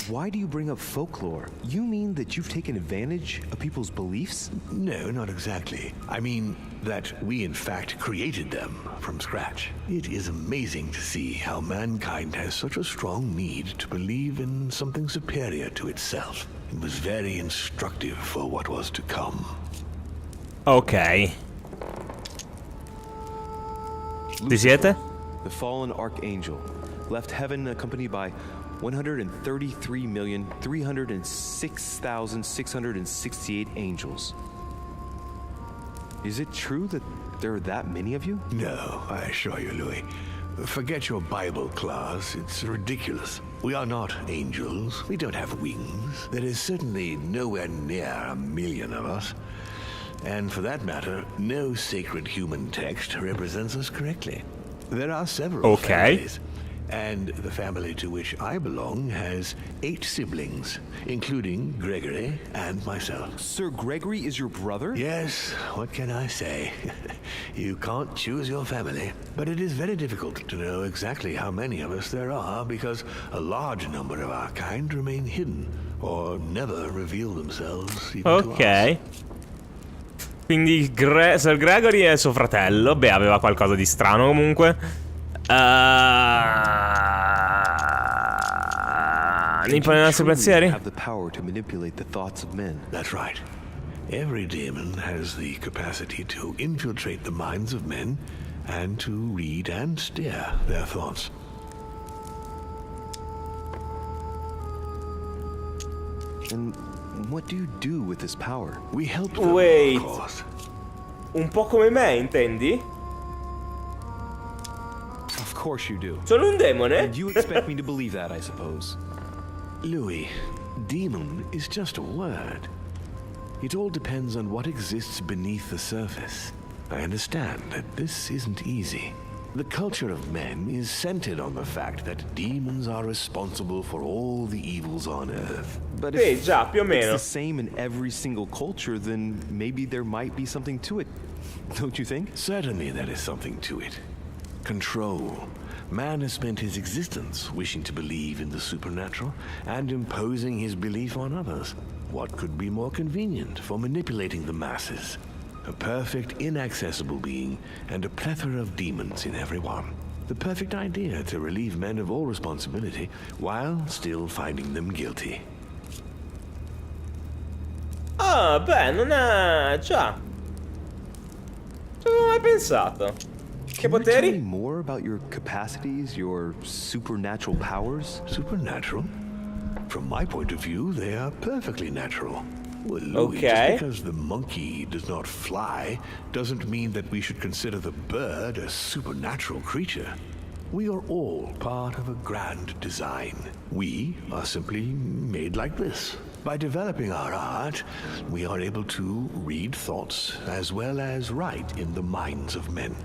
Why do you bring up folklore? You mean that you've taken advantage of people's beliefs? No, not exactly. I mean that we in fact created them from scratch. It is amazing to see how mankind has such a strong need to believe in something superior to itself. It was very instructive for what was to come. Ok. Ci siete? The fallen archangel left heaven accompanied by 133,306,668 angels. Is it true that there are that many of you? No, I assure you, Louis. Forget your Bible class. It's ridiculous. We are not angels. We don't have wings. There is certainly nowhere near 1 million of us. And for that matter, no sacred human text represents us correctly. There are several families, and the family to which I belong has 8 siblings, including Gregory and myself. Sir Gregory is your brother? Yes, what can I say? You can't choose your family. But it is very difficult to know exactly how many of us there are, because a large number of our kind remain hidden, or never reveal themselves even to us. Quindi Sir Gregory è suo fratello. Beh, aveva qualcosa di strano comunque. Impone i nostri pensieri? That's right. Every demon has the capacity to infiltrate the minds of men and to read and steer their thoughts. And what do you do with this power? We help them, Wait. of course. Un po' come me, intendi? Of course you do. Sono un demone? And you expect me to believe that, I suppose. Louis, demon is just a word. It all depends on what exists beneath the surface. I understand that this isn't easy. The culture of men is centered on the fact that demons are responsible for all the evils on Earth. But Sì, if già, più o it's meno. the same in every single culture, then maybe there might be something to it. Don't you think? Certainly there is something to it. Control. Man has spent his existence wishing to believe in the supernatural and imposing his belief on others. What could be more convenient for manipulating the masses? A perfect, inaccessible being and a plethora of demons in every one. The perfect idea to relieve men of all responsibility while still finding them guilty. Ah, beh, non è... già. Ci avevo mai pensato. Che Can you tell me poteri? more about your capacities, your supernatural powers? Supernatural? From my point of view, they are perfectly natural. Well, Louis, Okay. just because the monkey does not fly doesn't mean that we should consider the bird a supernatural creature. We are all part of a grand design. We are simply made like this. By developing our art, we are able to read thoughts as well as write in the minds of men.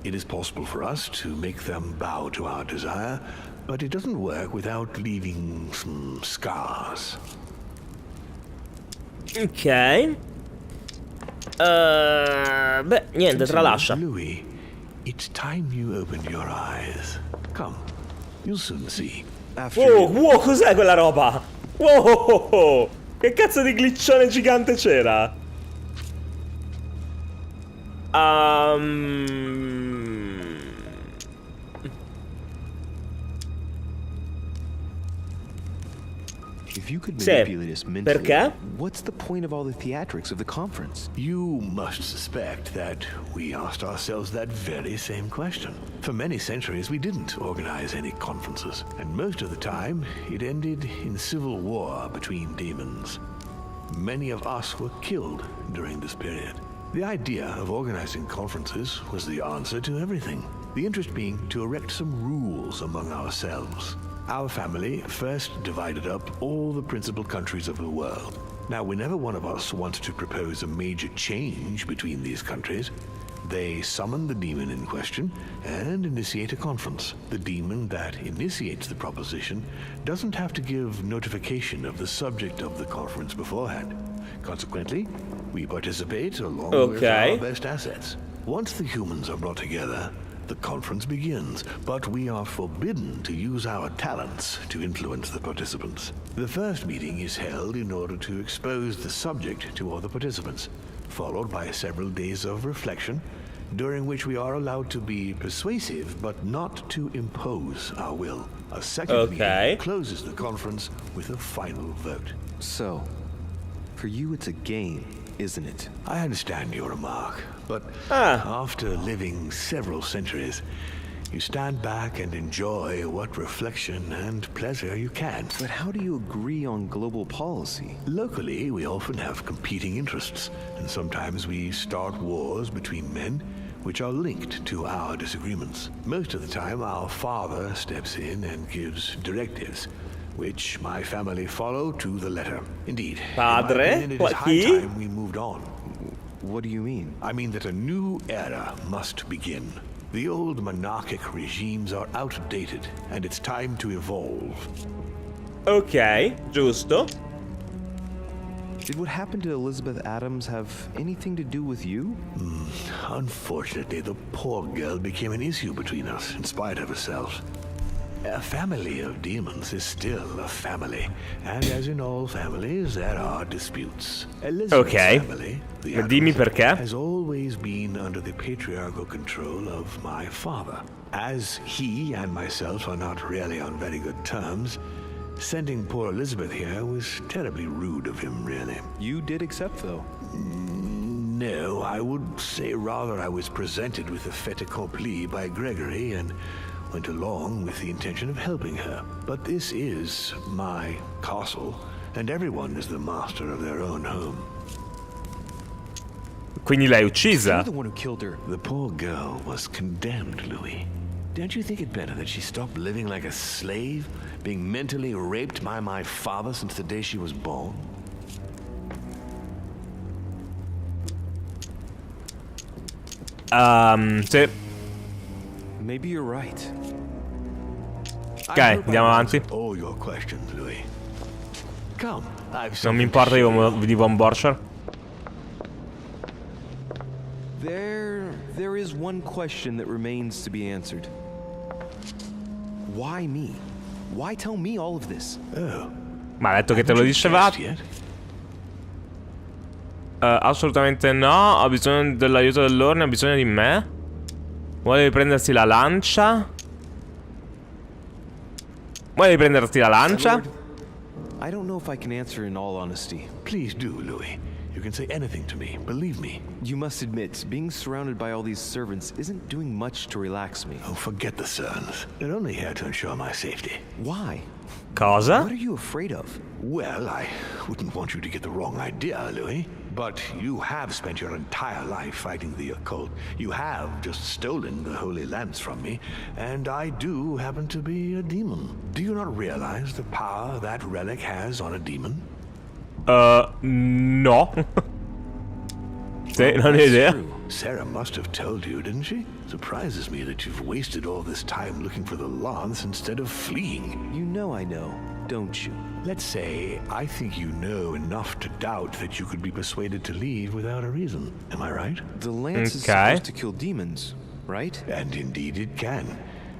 It is possible for us to make them bow to our desire, but it doesn't work without leaving some scars. Ok. Beh, niente, tralascia. Louis, it's time you opened your eyes. Come, you'll soon see. After Wow, wow, cos'è quella roba? Wow, che cazzo di glitchone gigante c'era? If you could Sì, manipulate us mentally, perché? what's the point of all the theatrics of the conference? You must suspect that we asked ourselves that very same question. For many centuries, we didn't organize any conferences, and most of the time, it ended in civil war between demons. Many of us were killed during this period. The idea of organizing conferences was the answer to everything. The interest being to erect some rules among ourselves. Our family first divided up all the principal countries of the world. Now, whenever one of us wanted to propose a major change between these countries, they summon the demon in question and initiate a conference. The demon that initiates the proposition doesn't have to give notification of the subject of the conference beforehand. Consequently, we participate along with our best assets. Once the humans are brought together, the conference begins, but we are forbidden to use our talents to influence the participants. The first meeting is held in order to expose the subject to all the participants, followed by several days of reflection, during which we are allowed to be persuasive but not to impose our will. A second meeting closes the conference with a final vote. So, for you it's a game, isn't it? I understand your remark, but after living several centuries, you stand back and enjoy what reflection and pleasure you can. But how do you agree on global policy? Locally, we often have competing interests, and sometimes we start wars between men which are linked to our disagreements. Most of the time, our father steps in and gives directives, which my family follow to the letter. Indeed, Padre? it is high time we moved on. What do you mean? I mean that a new era must begin. The old monarchic regimes are outdated, and it's time to evolve. Ok, giusto. Did what happened to Elizabeth Adams have anything to do with you? Unfortunately, the poor girl became an issue between us, in spite of herself. A family of demons is still a family, and as in all families, there are disputes. Elizabeth's family, the Dimmi perché? has always been under the patriarchal control of my father. As he and myself are not really on very good terms, sending poor Elizabeth here was terribly rude of him, really. You did accept, though. No, I would say rather I was presented with a fait accompli by Gregory and went along with the intention of helping her. But this is my castle, and everyone is the master of their own home. Quindi l'hai uccisa? You're the one who killed her. The poor girl was condemned, Louis. Don't you think it better that she stopped living like a slave, being mentally raped by my father since the day she was born? Sì. Maybe you're right. Ok, andiamo avanti. All your questions, Louis. Come, Non mi importa di Von Borcher. There is one question that remains to be answered. Why me? Why tell me all of this? Oh. Ma ha detto che te lo dicevate? Assolutamente no. Ho bisogno dell'aiuto dell'Ordine. Ha bisogno di me. Vuole riprendersi la lancia? Vuole riprenderti la lancia? I don't know if I can answer in all honesty. Please do, Louis. You can say anything to me, believe me. You must admit, being surrounded by all these servants isn't doing much to relax me. Oh, forget the servants. They're only here to ensure my safety. Why? Cosa? What are you afraid of? Well, I wouldn't want you to get the wrong idea, Louis. But you have spent your entire life fighting the occult. You have just stolen the Holy Lance from me, and I do happen to be a demon. Do you not realize the power that relic has on a demon? No. Sì, non ho idea. Sarah must have told you, didn't she? Surprises me that you've wasted all this time looking for the lance instead of fleeing. You know I know, don't you? Let's say I think you know enough to doubt that you could be persuaded to leave without a reason. Am I right? The lance is supposed to kill demons, right? And indeed it can.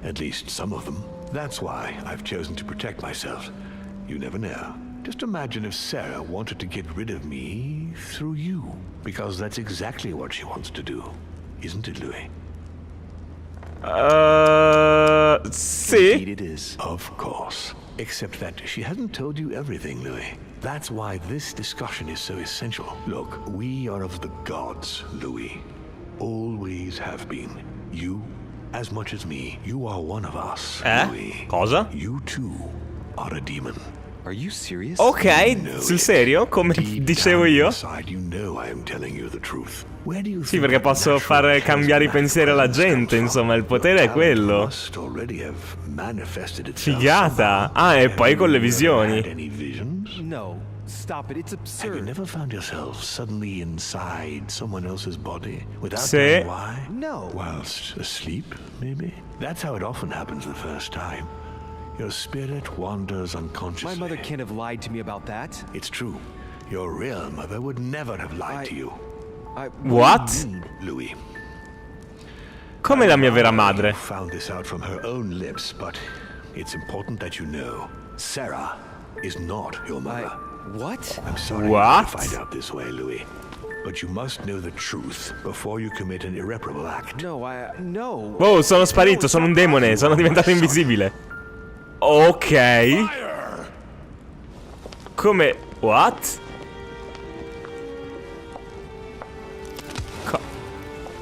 At least some of them. That's why I've chosen to protect myself. You never know. Just imagine if Sarah wanted to get rid of me through you. Because that's exactly what she wants to do. Isn't it, Louis? Sì. Indeed it is. Of course. Except that she hasn't told you everything, Louis. That's why this discussion is so essential. Look, we are of the gods, Louis. Always have been. You, as much as me, you are one of us, Louis. Cosa? You too are a demon. Are you serious? Ok, sul serio? Come dicevo io? You know I am telling you the truth. Where do you Sì, perché posso far cambiare i pensieri alla gente, insomma, il potere è quello. Figata! Ah, e poi con le visioni. No, stop it, it's absurd. Have you never found yourself suddenly inside someone else's body without Sì. knowing why? No. Whilst asleep, maybe? That's how it often happens the first time. Your spirit wanders unconsciously. My mother can't have lied to me about that. It's true. Your real mother would never have lied to you. What? Louis, Come la mia vera madre. I found this out from her own lips, but it's important that you know. Sarah is not your mother. What? I'm sorry What? to find out this way, Louis. But you must know the truth before you commit an irreparable act. No, no. Oh, sono sparito, sono un demone, sono diventato invisibile. Ok. Come? What?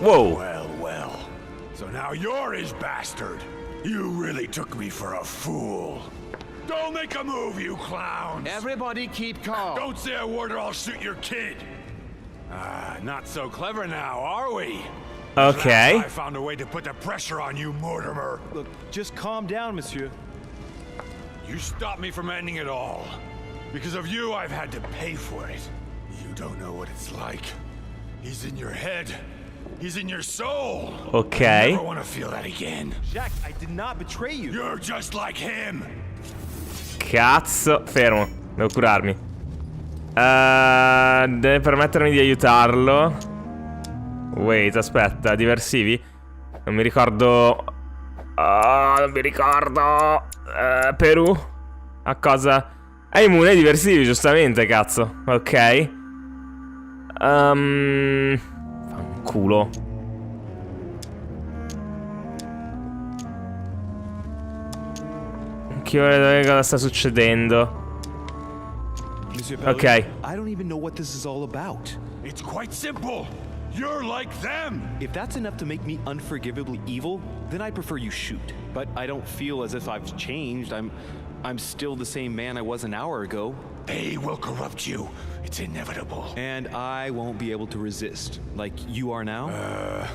Wow. Well. So now you're his bastard. You really took me for a fool. Don't make a move, you clowns. Everybody keep calm. Don't say a word or I'll shoot your kid. Not so clever now, are we? Okay. I found a way to put the pressure on you, Mortimer. Look, just calm down, monsieur. You stopped me from ending it all. Because of you, I've had to pay for it. You don't know what it's like. He's in your head. He's in your soul. Ok. I never want to feel that again. Jack, I did not betray you. You're just like him. Cazzo. Fermo. Devo curarmi. Deve permettermi di aiutarlo. Wait, aspetta. Diversivi? Non mi ricordo. Non mi ricordo. Perù? A cosa? È immune ai diversivi, giustamente, cazzo. Ok. Fanculo. Cosa sta succedendo? Okay. I don't even know what this is all about. It's quite simple. You're like them. If that's enough to make me unforgivably evil, then I prefer you shoot. But I don't feel as if I've changed. I'm still the same man I was an hour ago. They will corrupt you. It's inevitable. And I won't be able to resist, like you are now.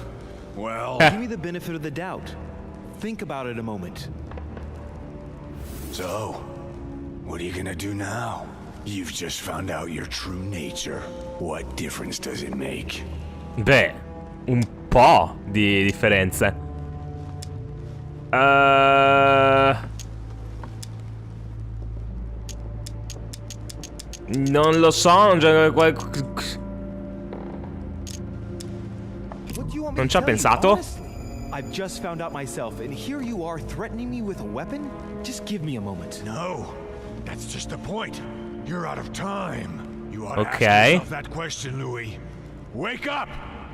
Well, Give me the benefit of the doubt. Think about it a moment. so, what are you gonna do now? You've just found out your true nature. What difference does it make? Beh, un po' di differenze. Non lo so, What do you want me Non to ci ha tell you, pensato? honestly? I've just found out myself, and here you are threatening me with a weapon? Just give me a moment. No, that's just the point. You're out of time. You ought to ask Okay. yourself that question, Louis. Wake up!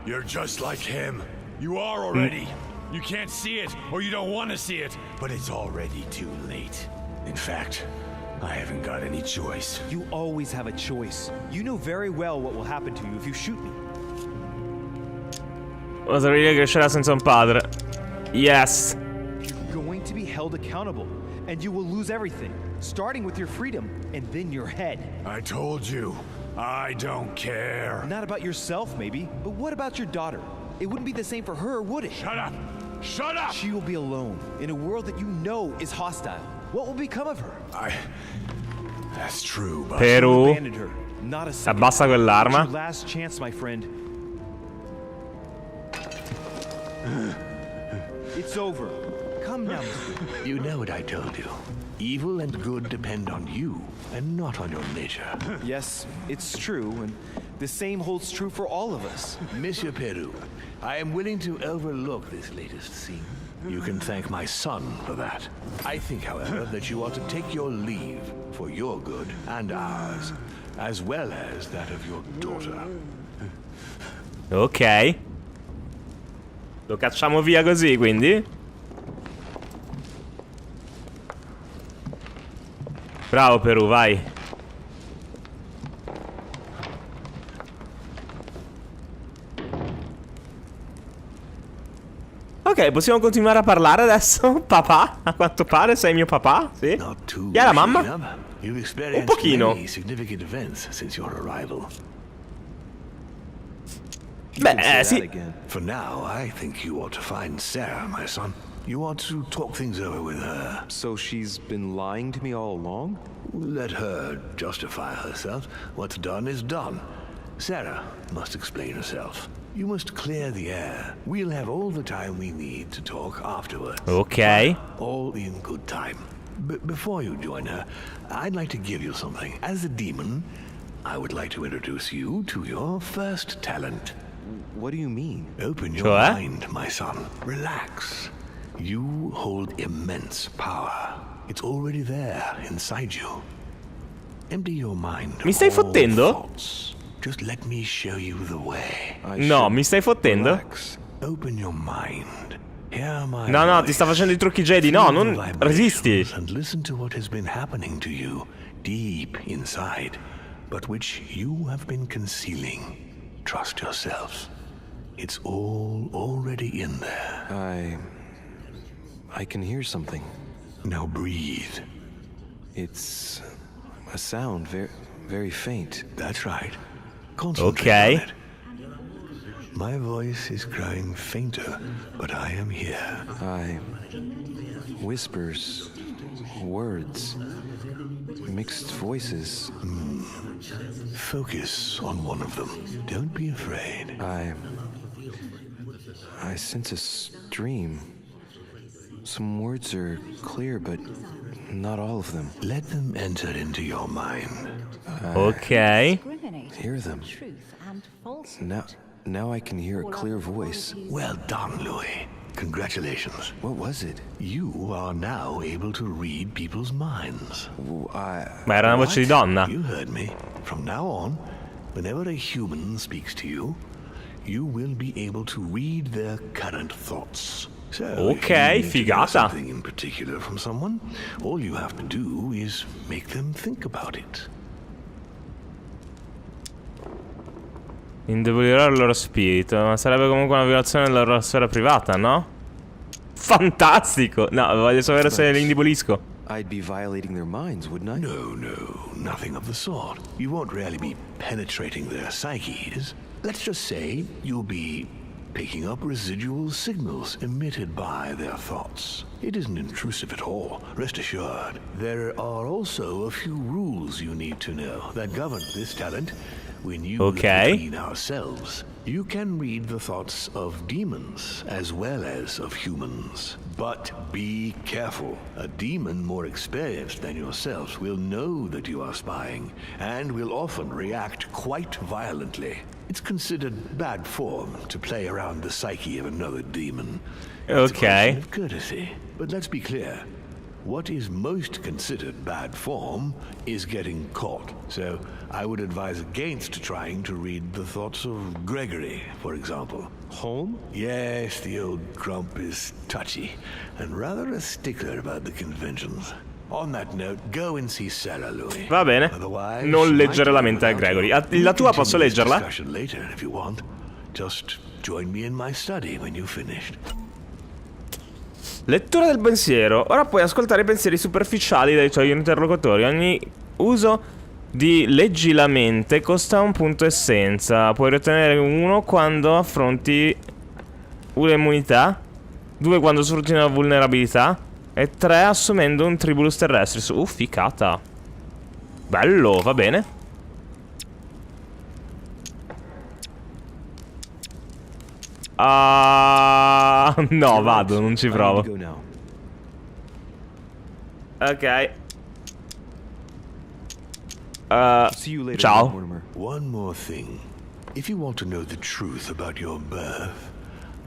You're just like him. You are already. You can't see it, or you don't want to see it, but it's already too late. In fact, I haven't got any choice. You always have a choice. You know very well what will happen to you if you shoot me. Osaria crescerà senza un padre. Yes. You're going to be held accountable, and you will lose everything, starting with your freedom and then your head. I told you, I don't care. Not about yourself, maybe, but what about your daughter? It wouldn't be the same for her, would it? Shut up! Shut up! She will be alone in a world that you know is hostile. What will become of her? That's true, but You Perù. abandoned her. Not a second. Abbassa It's quell'arma. your last chance, my friend. It's over. Come now, monsieur. You know what I told you. Evil and good depend on you, and not on your nature. Yes, it's true, and the same holds true for all of us. Monsieur Peru, I am willing to overlook this latest scene. You can thank my son for that. I think, however, that you ought to take your leave for your good and ours, as well as that of your daughter. Ok. Lo cacciamo via così, quindi. Bravo Perù, vai. Ok, possiamo continuare a parlare adesso? Papà? A quanto pare sei mio papà? Sì? Not too Chi è la mamma? shaken up. You've experienced pochino. many significant events since your arrival. Beh, sì. Again. For now, I think you ought to find Sarah, my son. You ought to talk things over with her. So she's been lying to me all along? Let her justify herself. What's done is done. Sarah must explain herself. You must clear the air. We'll have all the time we need to talk afterwards. Ok. All in good time. Before you join her, I'd like to give you something. As a demon, I would like to introduce you to your first talent. What do you mean? Open your mind, my son. Relax. You hold immense power. It's already there inside you. Empty your mind. Mi stai fottendo? Thoughts. Just let me show you the way. No, mi stai fottendo? Relax. Open your mind. Hear my No, no, voice. ti sta facendo i trucchi Jedi. No, non resisti. And listen to what has been happening to you deep inside, but which you have been concealing. Trust yourself. It's all already in there. I can hear something. Now breathe. It's a sound, very, very faint. That's right. Concentrate Okay. on it. My voice is growing fainter, but I am here. Whispers, words, mixed voices. Focus on one of them. Don't be afraid. I sense a stream. Some words are clear, but not all of them. Let them enter into your mind. Ok. Hear them. Now I can hear a clear voice. Well done, Louis. Congratulations. What was it? You are now able to read people's minds. Ma era una voce di donna. You heard me. From now on, whenever a human speaks to you, you will be able to read their current thoughts. So, Ok, if you need to know figata. something in particular from someone, all you have to do is make them think about it. Indebolirò il loro spirito. Ma sarebbe comunque una violazione della loro sfera privata, no? Fantastico! No, voglio sapere se li indebolisco. I'd be violating their minds, wouldn't I? No, nothing of the sort. You won't really be penetrating their psyches. Let's just say you'll be picking up residual signals emitted by their thoughts. It isn't intrusive at all, rest assured. There are also a few rules you need to know that govern this talent. When you look between ourselves, you can read the thoughts of demons as well as of humans. But be careful. A demon more experienced than yourself will know that you are spying and will often react quite violently. It's considered bad form to play around the psyche of another demon. It's a question of courtesy. But let's be clear. What is most considered bad form is getting caught. So I would advise against trying to read the thoughts of Gregory, for example. Home? Yes, the old grump is touchy and rather a stickler about the conventions. On that note, go and see Sarah, Louis. Va bene. Non leggere la mente a Gregory. La tua posso leggerla? Later, if you want. Just join me in my study when you've finished. Lettura del pensiero. Ora puoi ascoltare i pensieri superficiali dai tuoi interlocutori. Ogni uso di leggi la mente costa un punto essenza. Puoi ottenere 1 quando affronti un'immunità, 2 quando sfrutti una vulnerabilità e 3 assumendo un tribulus terrestris. Ficata. Bello, va bene. No, vado, non ci provo. Ok. Ciao. One more thing. If you want to know the truth about your birth,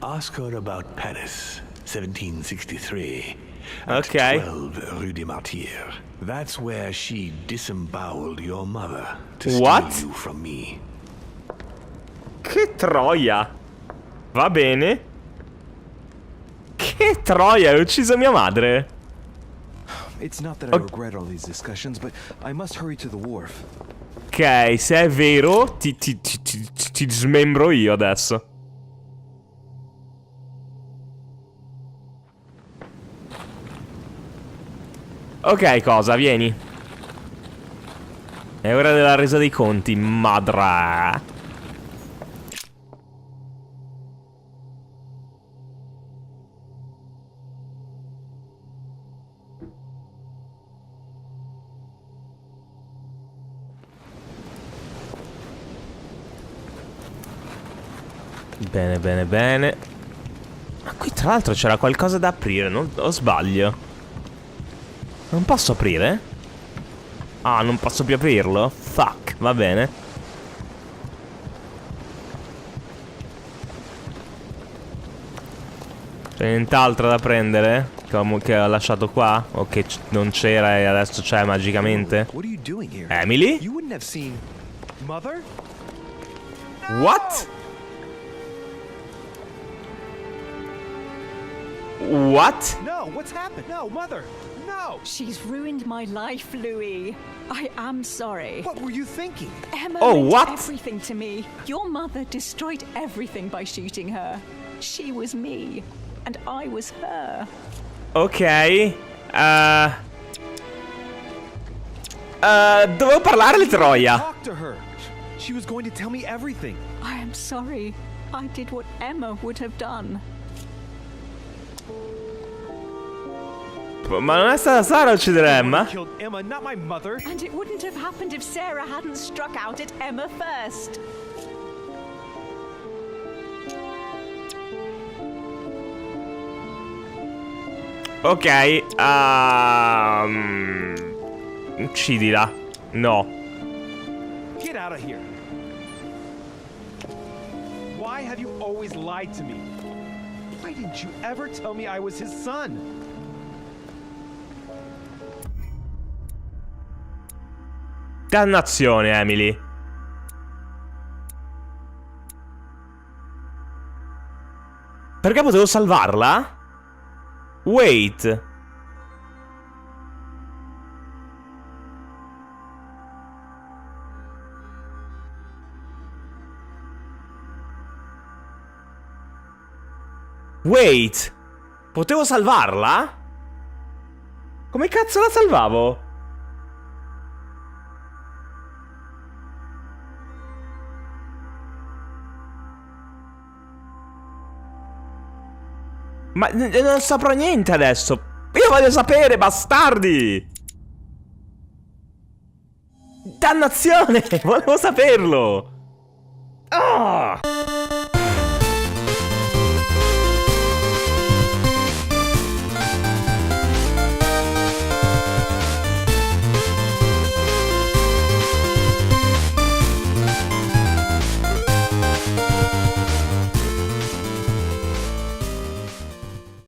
ask her about Paris, 1763. At 12 Rue des Martyrs. That's where she disemboweled your mother to steal you from me. Che troia. Va bene. Che troia, hai ucciso mia madre. It's not that I regret all these discussions, but I must hurry to the wharf. Ok, se è vero, ti smembro io adesso. Ok, cosa? Vieni. È ora della resa dei conti, madra. Bene, bene, bene. Ma qui tra l'altro c'era qualcosa da aprire, non o sbaglio? Non posso aprire? Ah, non posso più aprirlo? Fuck, va bene. C'è nient'altro da prendere? Che ho lasciato qua? O che non c'era e adesso c'è magicamente? What are you doing here? Emily? You wouldn't have seen Mother? What? What? No, what's happened? No, Mother. No. She's ruined my life, Louis. I am sorry. What were you thinking? Emma Oh, meant what? everything to me. Your mother destroyed everything by shooting her. She was me, and I was her. Ok. Dovevo parlare di Troia. Talk to her. She was going to tell me everything. I am sorry. I did what Emma would have done. Ma non è stata Sara a uccidere Emma? Killed Emma, not my mother. And it wouldn't have happened if Sarah hadn't struck out at Emma first. Ok. Uccidila. No. Get out of here. Why have you always lied to me? Why didn't you ever tell me I was his son? Dannazione, Emily. Perché potevo salvarla? Wait. Wait. Potevo salvarla? Come cazzo la salvavo? Ma non saprò niente adesso. Io voglio sapere, bastardi. Dannazione, volevo saperlo. Ah!